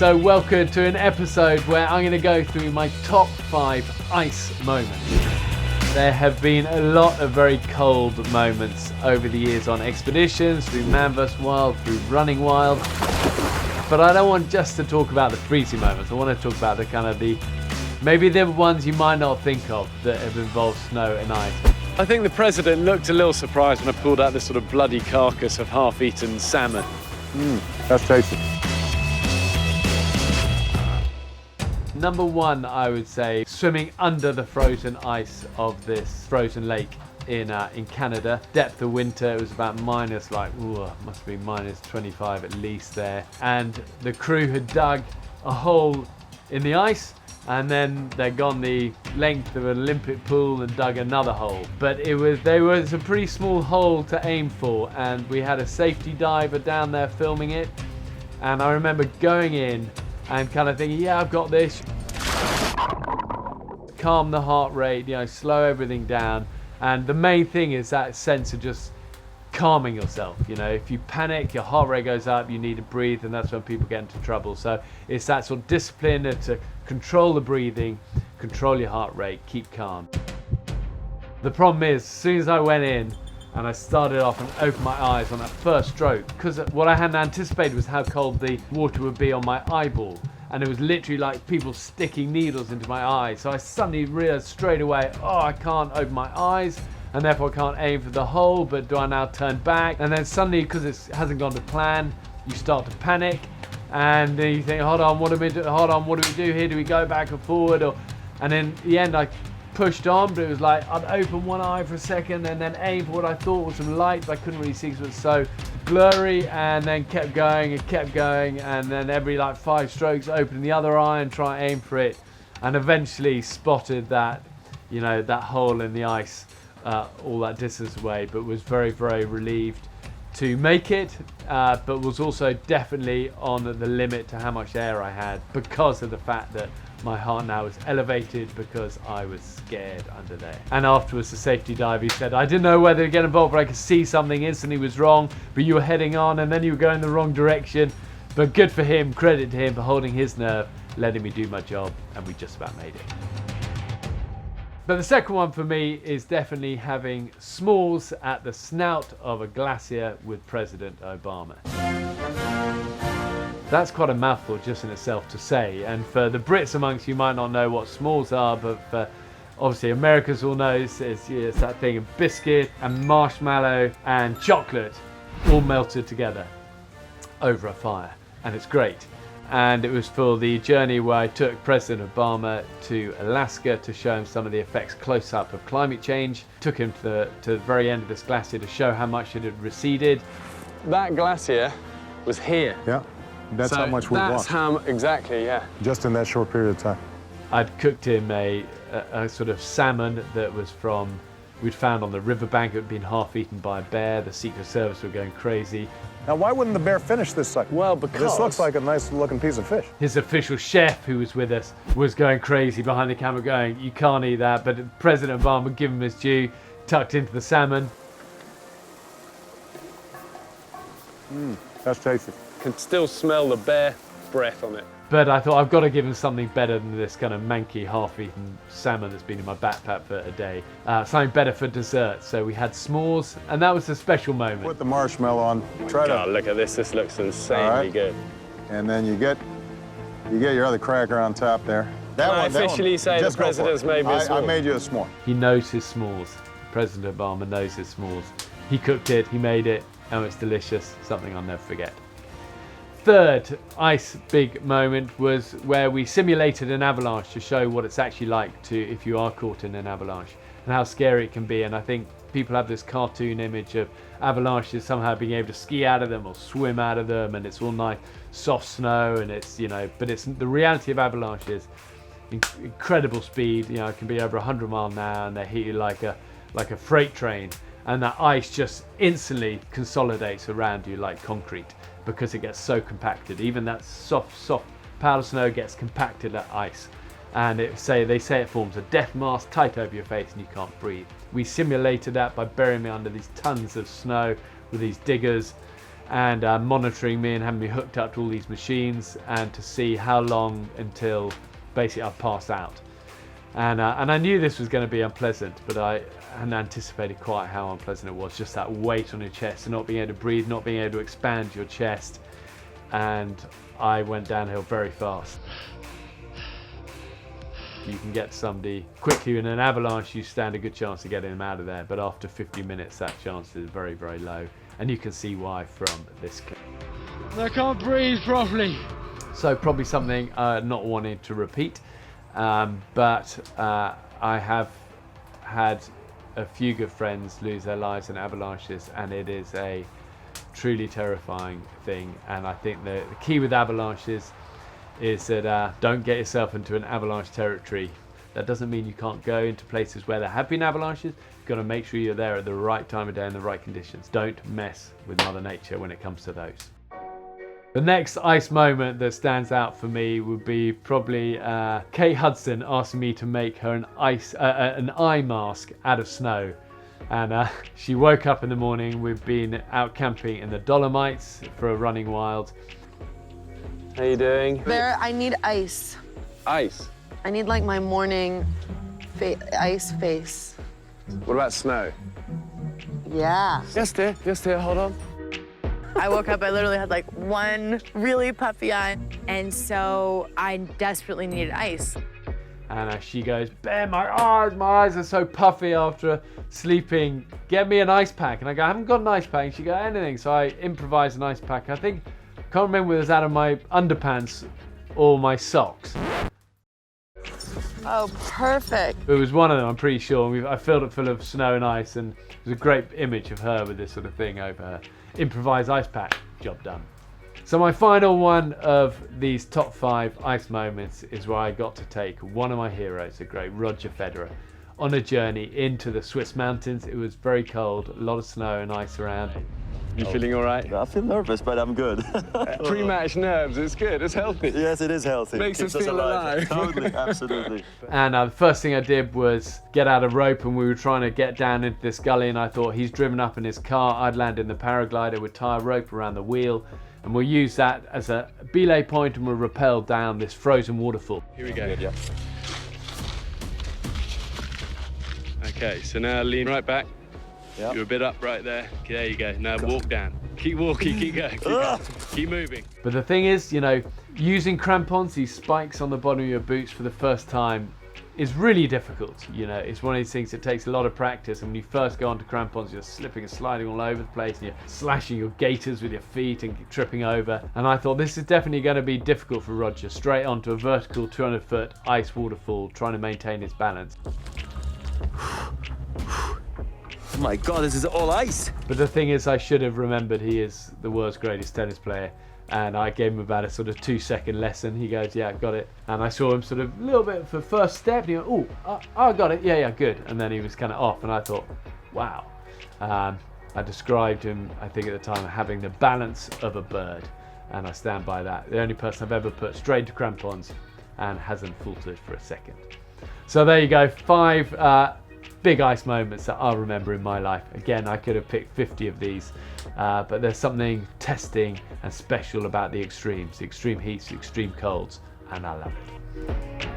So welcome to an episode where I'm going to go through my top 5 ice moments. There have been a lot of very cold moments over the years on expeditions, through Man vs Wild, through Running Wild. But I don't want just to talk about the freezing moments. I want to talk about maybe the ones you might not think of that have involved snow and ice. I think the president looked a little surprised when I pulled out this sort of bloody carcass of half-eaten salmon. That's tasty. Number 1, I would say, swimming under the frozen ice of this frozen lake in Canada. Depth of winter, it was about must be minus 25 at least there. And the crew had dug a hole in the ice, and then they'd gone the length of an Olympic pool and dug another hole. But there was a pretty small hole to aim for, and we had a safety diver down there filming it. And I remember going in and kind of thinking, yeah, I've got this. Calm the heart rate, slow everything down. And the main thing is that sense of just calming yourself. If you panic, your heart rate goes up, you need to breathe, and that's when people get into trouble. So it's that sort of discipline to control the breathing, control your heart rate, keep calm. The problem is, as soon as I went in and I started off and opened my eyes on that first stroke, because what I hadn't anticipated was how cold the water would be on my eyeball. And it was literally like people sticking needles into my eyes. So I suddenly realized straight away, I can't open my eyes, and therefore I can't aim for the hole, but do I now turn back? And then suddenly, because it hasn't gone to plan, you start to panic, and then you think, hold on, what do we do here? Do we go back or forward? And in the end, I pushed on, but it was like I'd open one eye for a second and then aim for what I thought was some light, but I couldn't really see because it was so blurry, and then kept going, and then every 5 strokes open the other eye and try and aim for it, and eventually spotted that that hole in the ice all that distance away, but was very, very relieved to make it, but was also definitely on the limit to how much air I had, because of the fact that my heart now was elevated because I was scared under there. And afterwards, the safety diver said, I didn't know whether to get involved, but I could see something instantly was wrong, but you were heading on and then you were going the wrong direction. But good for him, credit to him for holding his nerve, letting me do my job, and we just about made it. But the second one for me is definitely having s'mores at the snout of a glacier with President Obama. That's quite a mouthful just in itself to say, and for the Brits amongst you might not know what s'mores are, but for obviously Americans will know it's that thing of biscuit and marshmallow and chocolate all melted together over a fire, and it's great. And it was for the journey where I took President Obama to Alaska to show him some of the effects close up of climate change. Took him to the very end of this glacier to show how much it had receded. That glacier was here. Yeah, that's how much we've lost. Exactly, yeah. Just in that short period of time. I'd cooked him a sort of salmon that was we'd found on the riverbank. It had been half eaten by a bear. The Secret Service were going crazy. Now, why wouldn't the bear finish this sucker? Well, because this looks like a nice looking piece of fish. His official chef, who was with us, was going crazy behind the camera going, you can't eat that. But President Obama gave him his due, tucked into the salmon. That's tasty. Can still smell the bear breath on it. But I thought, I've got to give him something better than this kind of manky, half-eaten salmon that's been in my backpack for a day. Something better for dessert. So we had s'mores, and that was a special moment. Put the marshmallow on. Look at this. This looks insanely good. And then you get your other cracker on top there. Can I officially say the president's made me a s'more? I made you a s'more. He knows his s'mores. President Obama knows his s'mores. He cooked it, he made it, and it's delicious. Something I'll never forget. Third ice big moment was where we simulated an avalanche to show what it's actually like if you are caught in an avalanche and how scary it can be. And I think people have this cartoon image of avalanches somehow being able to ski out of them or swim out of them, and it's all nice soft snow, and it's but it's the reality of avalanches. Incredible speed, it can be over 100 miles an hour, and they hit you like a freight train, and that ice just instantly consolidates around you like concrete because it gets so compacted. Even that soft powder snow gets compacted at ice, and they say it forms a death mask tight over your face and you can't breathe. We simulated that by burying me under these tons of snow with these diggers, and monitoring me and having me hooked up to all these machines, and to see how long until basically I passed out. And I knew this was going to be unpleasant, but I hadn't anticipated quite how unpleasant it was. Just that weight on your chest and not being able to breathe, not being able to expand your chest. And I went downhill very fast. You can get somebody quickly in an avalanche, you stand a good chance of getting them out of there. But after 50 minutes, that chance is very, very low. And you can see why from this clip. I can't breathe properly. So probably something not wanting to repeat. But I have had a few good friends lose their lives in avalanches, and it is a truly terrifying thing. And I think the key with avalanches is that don't get yourself into an avalanche territory. That doesn't mean you can't go into places where there have been avalanches. You've got to make sure you're there at the right time of day and the right conditions. Don't mess with Mother Nature when it comes to those. The next ice moment that stands out for me would be probably Kate Hudson asking me to make her an eye mask out of snow. And she woke up in the morning. We've been out camping in the Dolomites for a running wild. How you doing? There, I need ice. Ice? I need like my morning ice face. What about snow? Yeah. Yes, dear, hold on. I woke up, I literally had like one really puffy eye. And so I desperately needed ice. And she goes, "Bear, my eyes are so puffy after sleeping. Get me an ice pack." And I go, "I haven't got an ice pack." And she goes, "Anything." So I improvised an ice pack. I think, can't remember whether it was out of my underpants or my socks. Oh, perfect. It was one of them, I'm pretty sure. I filled it full of snow and ice, and it was a great image of her with this sort of thing over her. Improvised ice pack, job done. So my final one of these top 5 ice moments is where I got to take one of my heroes, the great Roger Federer, on a journey into the Swiss mountains. It was very cold, a lot of snow and ice around. You feeling all right? I feel nervous, but I'm good. Pre-match nerves, it's good, it's healthy. Yes, it is healthy. Makes Keeps us feel alive. Totally, absolutely. And the first thing I did was get out a rope, and we were trying to get down into this gully, and I thought, he's driven up in his car, I'd land in the paraglider, we'd tie a rope around the wheel, and we'll use that as a belay point, and we'll rappel down this frozen waterfall. Here we go. Yeah. Okay, so now lean right back. Yep. You're a bit up right there. There you go. Now walk down. Keep walking, keep going, keep moving. But the thing is, using crampons, these spikes on the bottom of your boots for the first time, is really difficult. It's one of these things that takes a lot of practice, and when you first go onto crampons, you're slipping and sliding all over the place, and you're slashing your gaiters with your feet and tripping over. And I thought, this is definitely going to be difficult for Roger, straight onto a vertical 200-foot ice waterfall, trying to maintain his balance. Oh my God, this is all ice. But the thing is, I should have remembered he is the world's greatest tennis player. And I gave him about a sort of 2-second lesson. He goes, "Yeah, got it." And I saw him sort of a little bit for first step. And he went, "Oh, I got it. Yeah, good." And then he was kind of off. And I thought, wow. I described him, I think at the time, having the balance of a bird. And I stand by that. The only person I've ever put straight into crampons and hasn't faltered for a second. So there you go, 5 big ice moments that I'll remember in my life. Again, I could have picked 50 of these, but there's something testing and special about the extremes, the extreme heats, the extreme colds, and I love it.